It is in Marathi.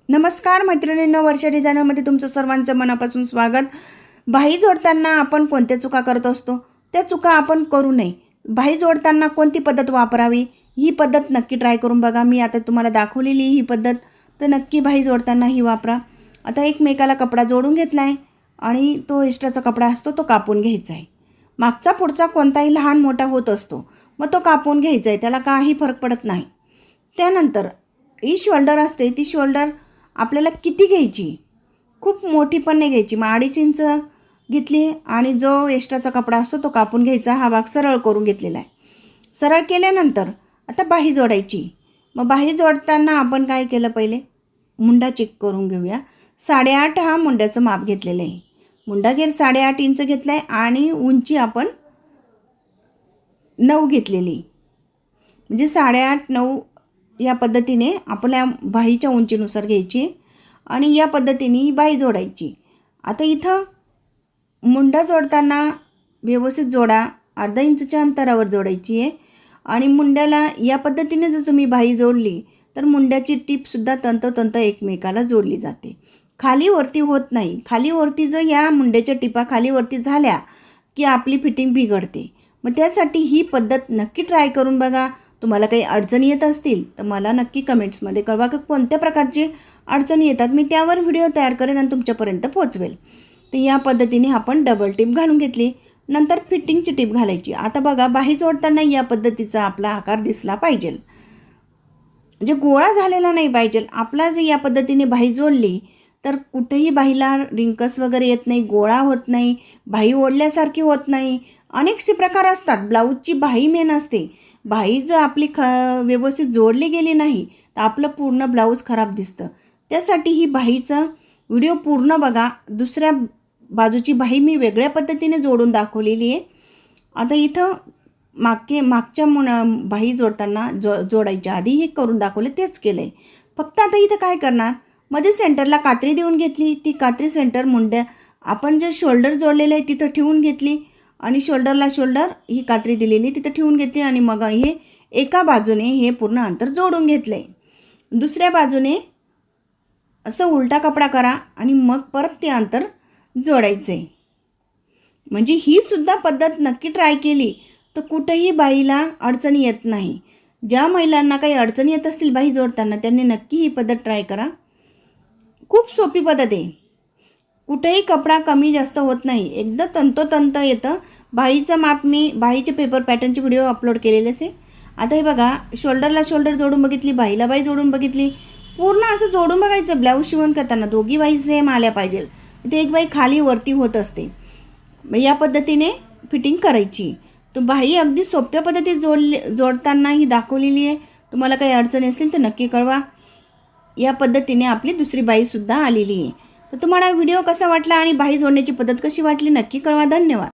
नमस्कार मैत्रिणींनो, वर्षा डिझायनरमध्ये तुमचं सर्वांचं मनापासून स्वागत. बाही जोडताना आपण कोणत्या चुका करत असतो त्या चुका आपण करू नये. बाही जोडताना कोणती पद्धत वापरावी ही पद्धत नक्की ट्राय करून बघा. मी आता तुम्हाला दाखवलेली ही पद्धत, तर नक्की बाही जोडताना ही वापरा. आता एकमेकाला कपडा जोडून घेतला आहे आणि तो एक्स्ट्राचा कपडा असतो तो कापून घ्यायचा आहे. मागचा पुढचा कोणताही लहान मोठा होत असतो, मग तो कापून घ्यायचा आहे, त्याला काही फरक पडत नाही. त्यानंतर ही शोल्डर असते, ती शोल्डर आपल्याला किती घ्यायची, खूप मोठी पण नाही घ्यायची. मग 2.5 इंच घेतली आणि जो एक्स्ट्राचा कपडा असतो तो कापून घ्यायचा. हा भाग सरळ करून घेतलेला आहे. सरळ केल्यानंतर आता बाही जोडायची. मग बाही जोडताना आपण काय केलं, पहिले मुंडा चेक करून घेऊया. 8.5 हा मुंड्याचं माप घेतलेलं आहे. मुंडा 8.5 इंच घेतला आहे आणि उंची आपण 9 घेतलेली, म्हणजे 8.5 9 या पद्धतीने आपल्या बाहीच्या उंचीनुसार घ्यायची आणि या पद्धतीने ही बाही जोडायची. आता इथं मुंडा जोडताना व्यवस्थित जोडा. 1/2 इंचच्या अंतरावर जोडायची आहे आणि मुंड्याला या पद्धतीने जर तुम्ही बाही जोडली तर मुंड्याची टीपसुद्धा तंतोतंत एकमेकाला जोडली जाते, खाली वरती होत नाही. खाली वरती जर या मुंड्याच्या टिपा खाली वरती झाल्या की आपली फिटिंग बिघडते. मग त्यासाठी ही पद्धत नक्की ट्राय करून बघा. तुम्हाला काही अडचणी येत असतील तर मला नक्की कमेंट्समध्ये कळवा की कोणत्या प्रकारची अडचणी येतात. मी त्यावर व्हिडिओ तयार करेन आणि तुमच्यापर्यंत पोचवेल. तर या पद्धतीने आपण डबल टिप घालून घेतली, नंतर फिटिंगची टिप घालायची. आता बघा, बाही जोडताना या पद्धतीचा आपला आकार दिसला पाहिजे, म्हणजे गोळा झालेला नाही पाहिजे. आपला जर या पद्धतीने बाही जोडली तर कुठेही बाहीला रिंकस वगैरे येत नाही, गोळा होत नाही, बाही ओढल्यासारखी होत नाही. अनेकसे प्रकार असतात. ब्लाऊजची बाही मेन असते. बाही जर आपली व्यवस्थित जोडली गेली नाही तर आपलं पूर्ण ब्लाऊज खराब दिसतं. त्यासाठी ही बाहीचा व्हिडिओ पूर्ण बघा. दुसऱ्या बाजूची बाही मी वेगळ्या पद्धतीने जोडून दाखवलेली आहे. आता इथं मागच्या बाही जोडताना जोडायच्या आधी हे करून दाखवले, तेच केलं आहे. फक्त आता इथं काय करणार, मध्ये सेंटरला कात्री देऊन घेतली. ती कात्री सेंटर मुंड्या आपण जे शोल्डर जोडलेलं आहे तिथं ठेवून घेतली आणि शोल्डरला शोल्डर ही कात्री दिलेली तिथं ठेवून घेतली आणि मग हे एका बाजूने हे पूर्ण अंतर जोडून घेतलं आहे. दुसऱ्या बाजूने असं उलटा कपडा करा आणि मग परत ते अंतर जोडायचं आहे. म्हणजे ही सुद्धा पद्धत नक्की ट्राय केली तर कुठेही बाईला अडचणी येत नाही. ज्या महिलांना काही अडचणी येत असतील बाही जोडताना त्यांनी नक्की ही पद्धत ट्राय करा. खूप सोपी पद्धत आहे. कुठेही कपडा कमी जास्त होत नाही, एकदा तंतोतंत येतं. बाहीचं माप मी बाहीचे पेपर पॅटर्नचे व्हिडिओ अपलोड केलेलेच आहे. आता हे बघा, शोल्डरला शोल्डर जोडून बघितली, बाहीला बाही जोडून बघितली, पूर्ण असं जोडून बघायचं. ब्लाऊज शिवण करताना दोघी बाही सेम आल्या पाहिजे. ते एक बाही खाली वरती होत असते. या पद्धतीने फिटिंग करायची. तर बाही अगदी सोप्या पद्धतीत जोडताना ही दाखवलेली आहे. तुम्हाला काही अडचणी असतील तर नक्की कळवा. या पद्धतीने आपली दुसरी बाहीसुद्धा आलेली आहे. तर तुम्हाला व्हिडिओ कसा वाटला आणि बाही जोडण्याची पद्धत कशी वाटली नक्की कळवा. धन्यवाद.